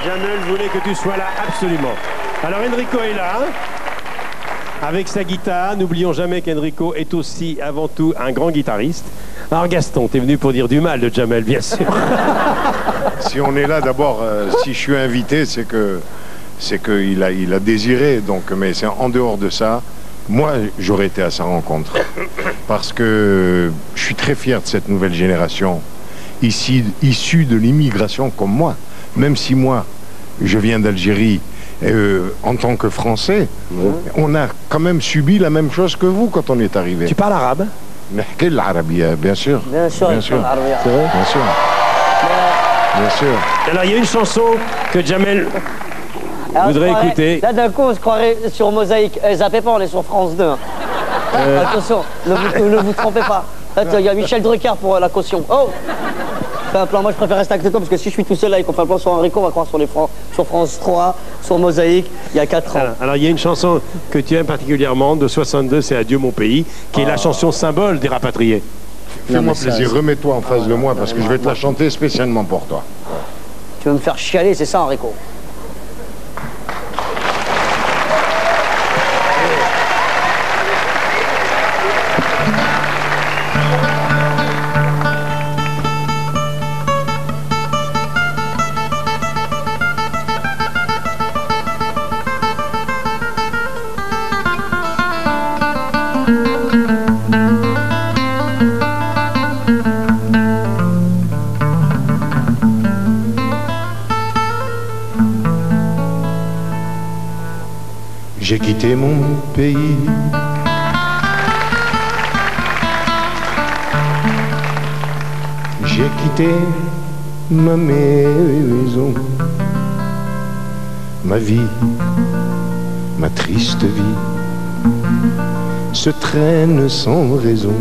Jamel voulait que tu sois là, absolument. Alors Enrico est là, avec sa guitare. N'oublions jamais qu'Enrico est aussi, avant tout, un grand guitariste. Alors Gaston, t'es venu pour dire du mal de Jamel, bien sûr. Si on est là, d'abord, si je suis invité, c'est qu'il a désiré. Donc, mais c'est en dehors de ça, moi, j'aurais été à sa rencontre. Parce que je suis très fier de cette nouvelle génération, ici, issue de l'immigration comme moi. Même si moi, je viens d'Algérie, en tant que Français, on a quand même subi la même chose que vous quand on est arrivé. Tu parles arabe? Nahki l'Arabia, bien sûr. Bien sûr, bien sûr. C'est vrai? Bien sûr. Bien sûr. Alors il y a une chanson que Jamel voudrait écouter. Là d'un coup on se croirait sur Mosaïque. Zappez pas, on est sur France 2. Hein. Attention, ne vous trompez pas. Il y a Michel Drucker pour la caution. Oh, fais un plan, moi je préfère rester avec toi parce que si je suis tout seul là et qu'on fait un plan sur Enrico, on va croire sur France 3, sur Mosaïque, il y a 4 ans. Alors il y a une chanson que tu aimes particulièrement de 62, c'est Adieu mon pays, qui est la chanson symbole des rapatriés. Fais-moi plaisir, remets-toi en face de moi parce que je vais te la chanter spécialement pour toi. Tu veux me faire chialer, c'est ça Enrico? J'ai quitté mon pays. J'ai quitté ma maison, ma vie, ma triste vie se traîne sans raison.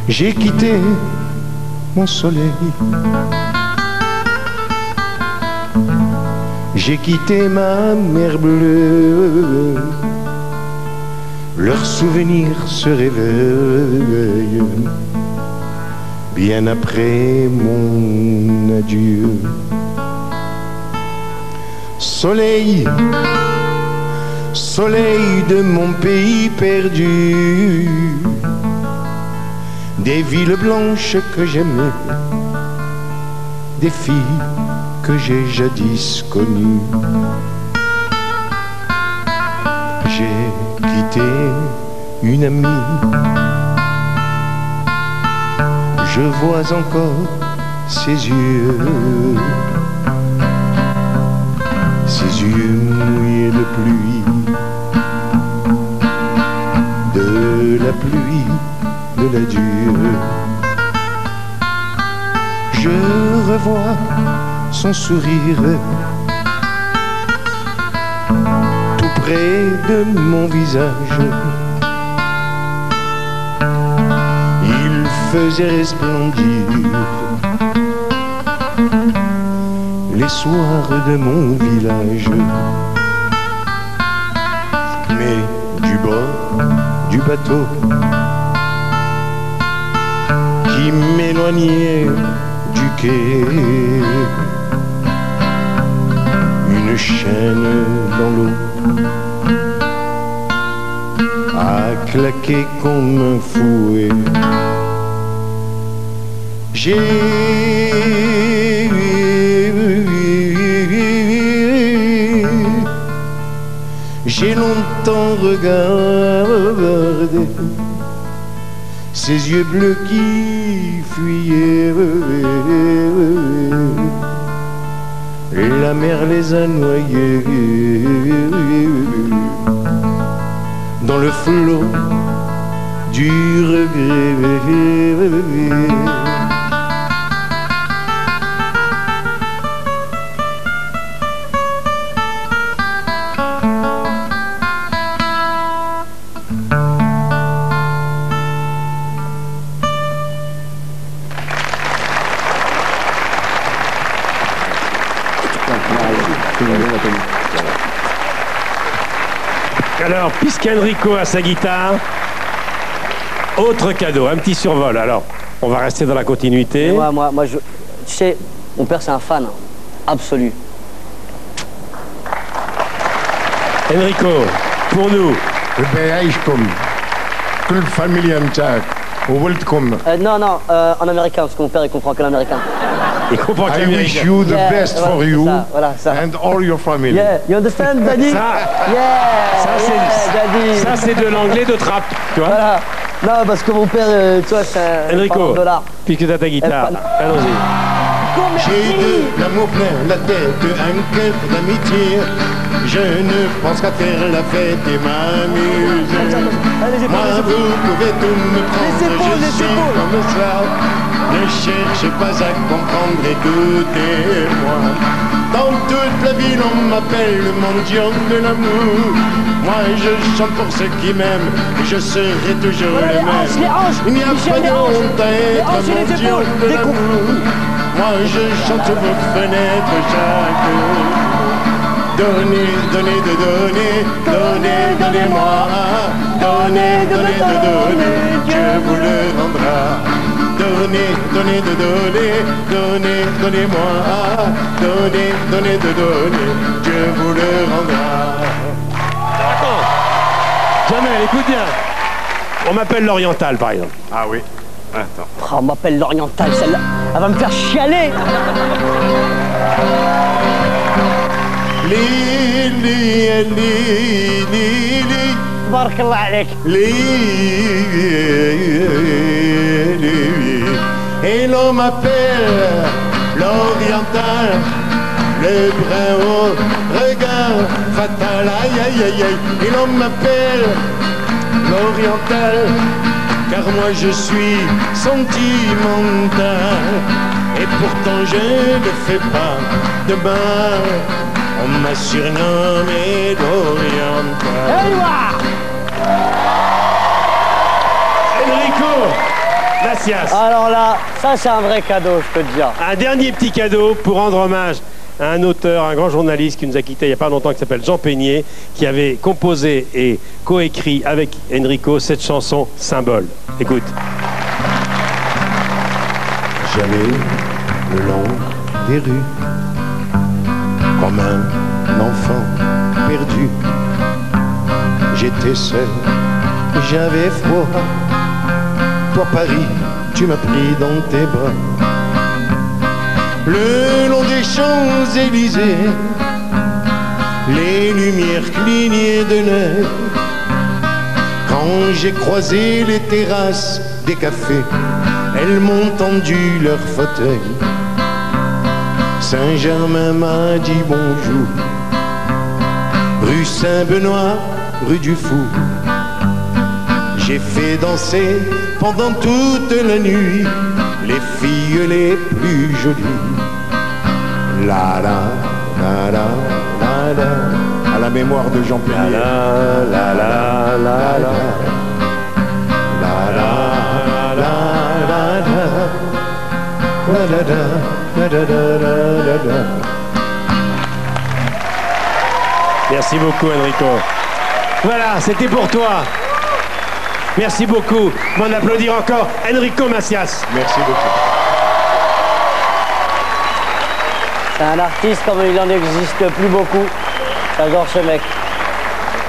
J'ai quitté mon soleil. J'ai quitté ma mer bleue, leurs souvenirs se réveillent bien après mon adieu. Soleil, soleil de mon pays perdu, des villes blanches que j'aimais, des filles que j'ai jadis connu. J'ai quitté une amie, je vois encore ses yeux mouillés de pluie, de la pluie de l'adieu. Je revois son sourire tout près de mon visage. Il faisait resplendir les soirs de mon village. Mais du bord du bateau qui m'éloignait du quai, une chaîne dans l'eau a claqué comme un fouet. J'ai longtemps regardé ses yeux bleus qui fuyaient. La mer les a noyés dans le flot du regret. Alors, puisqu'Enrico a sa guitare, autre cadeau, un petit survol. Alors, On va rester dans la continuité. Moi, tu sais, mon père, c'est un fan absolu. Enrico, pour nous. بيعيشكم كل فاميليا نتاعك وولدكم. Non, en américain, parce que mon père, il comprend que l'américain. Il comprend que I wish l'américain. you the best for you ça. and all your family. Yeah, you understand, daddy? Ça, c'est de l'anglais de trap, tu vois. Voilà. Non, parce que mon père, tu vois, c'est un Enrico, dollar. puisque tu as ta guitare, allons-y. J'ai de l'amour plein la tête, un cœur d'amitié. Je ne pense qu'à faire la fête et m'amuser. Moi, vous pouvez tout me prendre, je suis comme ça. Ne cherchez pas à comprendre, écoutez-moi. Dans toute la ville, on m'appelle le mendiant de l'amour. Moi, je chante pour ceux qui m'aiment, et je serai toujours le même. Il n'y a pas de honte à être mendiant de l'amour. Moi, je chante sur vos fenêtres chaque jour. Donnez, donnez, de donner, donnez, donnez-moi. Donnez, donnez, de donner, Dieu vous le rendra. Donnez, donnez, de donner, donnez, donnez-moi. Donnez, donnez, de donner, Dieu vous le rendra. Jamel, écoute bien. On m'appelle l'Oriental, par exemple. Ah oui. Attends. Oh, on m'appelle l'Oriental, celle-là. Elle va me faire chialer. Bark Allah alek. Et l'on m'appelle l'Oriental, le brun au regard fatal, aïe aïe aïe aïe. Et l'on m'appelle l'Oriental, car moi je suis sentimental. Et pourtant je ne fais pas de mal, on m'a surnommé l'Oriental. Enrico Macias. Alors là, ça c'est un vrai cadeau, je peux te dire. Un dernier petit cadeau pour rendre hommage à un auteur, un grand journaliste qui nous a quittés il n'y a pas longtemps, qui s'appelle Jean Peigné, qui avait composé et coécrit avec Enrico cette chanson Symbole. Écoute. J'allais le long des rues comme un enfant perdu. J'étais seul, j'avais froid. Toi Paris, tu m'as pris dans tes bras. Le long des Champs-Élysées, les lumières clignaient de l'œil. Quand j'ai croisé les terrasses des cafés, elles m'ont tendu leur fauteuil. Saint-Germain m'a dit bonjour, rue Saint-Benoît, rue du Fou. J'ai fait danser pendant toute la nuit les filles les plus jolies. La la la la la la, à la mémoire de Jean Peigné. La la la la la la la la la la. Merci beaucoup, Enrico. Voilà, c'était pour toi. Merci beaucoup. On applaudir encore Enrico Macias. Merci beaucoup. C'est un artiste comme il n'en existe plus beaucoup. J'adore ce mec.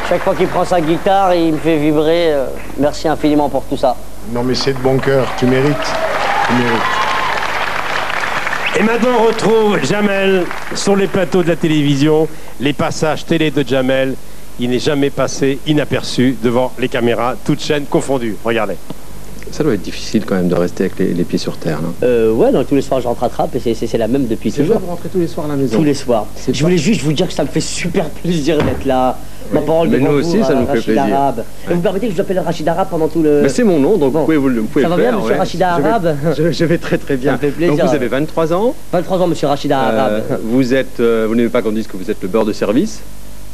Chaque fois qu'il prend sa guitare, il me fait vibrer. Merci infiniment pour tout ça. Non mais c'est de bon cœur, tu mérites. Tu mérites. Et maintenant, on retrouve Jamel sur les plateaux de la télévision, les passages télé de Jamel. Il n'est jamais passé inaperçu devant les caméras, toutes chaînes confondues. Regardez. Ça doit être difficile quand même de rester avec les pieds sur terre. Non Ouais, donc tous les soirs je rentre à Trappes et c'est la même depuis toujours. Vous rentrez tous les soirs à la maison? Tous les soirs. Je voulais juste vous dire que ça me fait super plaisir d'être là. Ma parole mais devant nous vous, aussi, ça nous fait Rachid plaisir. Arabe. Et vous permettez que je vous appelle Rachid Arabe pendant tout le... Mais c'est mon nom, donc Bon. vous pouvez le Ça va faire. bien, monsieur ouais. Rachid Arabe? Je vais très très bien. Ça me fait plaisir. Donc vous avez 23 ans. 23 ans, monsieur Rachid Arabe. Vous n'aimez pas qu'on dise que vous êtes le beurre de service.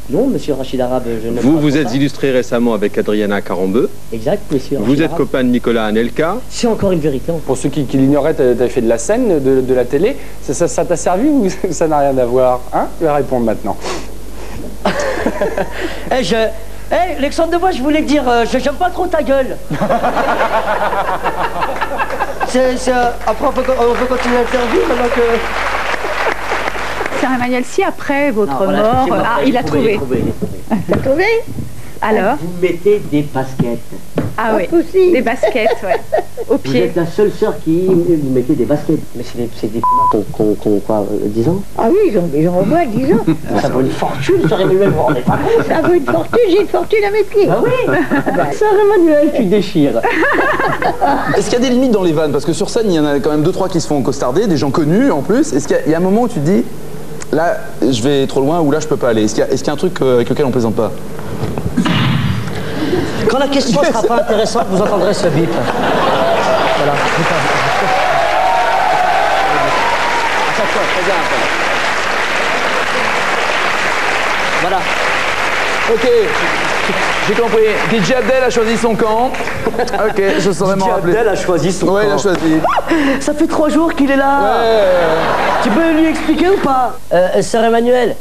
Non, monsieur Rachid Arabe, je ne Vous vous êtes illustré récemment avec Adriana Carambeu. Exact, monsieur Vous Rachid êtes Arabe. copain de Nicolas Anelka. C'est encore une vérité. Pour ceux qui l'ignoraient, tu as fait de la scène, de la télé. Ça t'a servi ou ça n'a rien à voir, hein? Tu vas répondre maintenant. Alexandre de moi, je voulais te dire, j'aime pas trop ta gueule. Après, on peut continuer l'interview maintenant que... Sœur Emmanuelle, si après votre Non, voilà, mort... excusez-moi, Ah, j'ai il a trouvé. T'as trouvé? Alors Vous mettez des baskets. Ah oui, possible. des baskets, ouais. Au Vous pied. êtes la seule sœur qui vous mettez des baskets. Mais c'est des qu'on quoi, 10 ans? Ah oui, j'en au moins 10 ans. Ça vaut une fortune, sœur Emmanuelle, vous vous rendez pas compte? Ça vaut une fortune, j'ai une fortune à mes pieds. Ah oui. Sœur Emmanuelle, tu déchires. Est-ce qu'il y a des limites dans les vannes? Parce que sur scène, il y en a quand même 2-3 qui se font costarder, des gens connus en plus. Est-ce qu'il y a un moment où tu te dis, là, je vais trop loin ou là, je peux pas aller? Est-ce qu'il y a un truc avec lequel on plaisante pas? Quand la question ne sera pas intéressante, vous entendrez ce bip. Voilà. À chaque fois, très bien. Voilà. Ok, j'ai compris. DJ Abdel a choisi son camp. Ok, je saurais m'en rappeler. Abdel a choisi son Ouais, il a camp. choisi. Ça fait 3 jours qu'il est là. Ouais. Tu peux lui expliquer ou pas? Sœur Emmanuelle,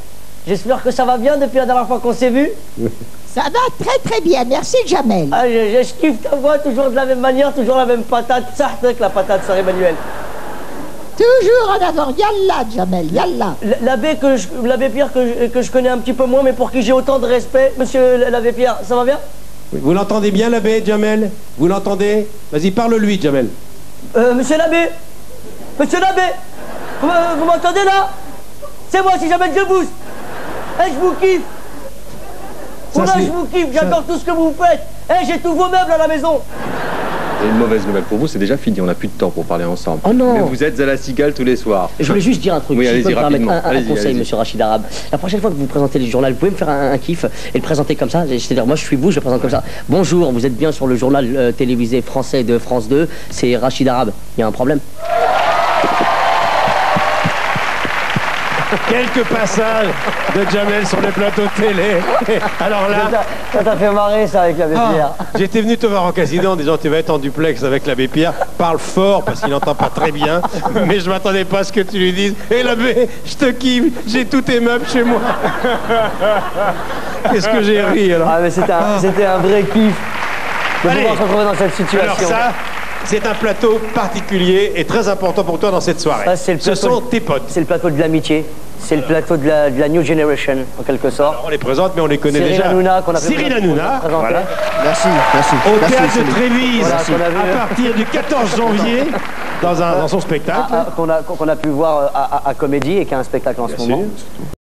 j'espère que ça va bien depuis la dernière fois qu'on s'est vu. Ça va très très bien, merci Jamel. Ah, je kiffe ta voix, toujours de la même manière, toujours la même patate. Ça, avec la patate, sœur Emmanuelle. Toujours en avant, yallah Jamel, yallah. L'abbé Pierre que je connais un petit peu moins, mais pour qui j'ai autant de respect. Monsieur l'abbé Pierre, ça va bien? Vous l'entendez bien, l'abbé, Jamel? Vous l'entendez? Vas-y, parle-lui, Jamel. Monsieur l'abbé, vous m'entendez là? C'est moi, si jamais je booste. Eh, je vous kiffe. Voilà, je vous kiffe, j'adore tout ce que vous faites. Eh, j'ai tous vos meubles à la maison. Et une mauvaise nouvelle pour vous, c'est déjà fini, on n'a plus de temps pour parler ensemble. Oh non. Mais vous êtes à la Cigale tous les soirs. Je voulais juste dire un truc, Oui, si je allez-y, peux me permettre rapidement. un Allez-y, conseil, allez-y. monsieur Rachid Arabe. La prochaine fois que vous présentez le journal, vous pouvez me faire un kiff et le présenter comme ça. C'est-à-dire, moi je suis vous, je le présente comme ça. Bonjour, vous êtes bien sur le journal télévisé français de France 2, c'est Rachid Arabe. Il y a un problème? Quelques passages de Jamel sur les plateaux de télé. Alors là, Ça t'a fait marrer ça avec l'abbé Pierre. j'étais venu te voir en casino en disant tu vas être en duplex avec l'abbé Pierre. Parle fort parce qu'il n'entend pas très bien. Mais je m'attendais pas à ce que tu lui dises. Hé l'abbé, je te kiffe, j'ai tous tes meubles chez moi. Qu'est-ce que j'ai ri alors. Ah mais c'était un vrai kiff de Allez. pouvoir se retrouver dans cette situation. Alors ça, c'est un plateau particulier et très important pour toi dans cette soirée. Ça, c'est le Ce plateau sont de- tes potes. C'est le plateau de l'amitié. C'est le plateau de la New Generation, en quelque sorte. On les présente, mais on les connaît Cyril déjà. Hanouna, qu'on a Cyril Hanouna, présenté. voilà. Merci. Au théâtre de Trévise, Voilà, qu'on a vu. à partir du 14 janvier, dans son spectacle. Qu'on a pu voir à Comédie et qui a un spectacle en ce moment.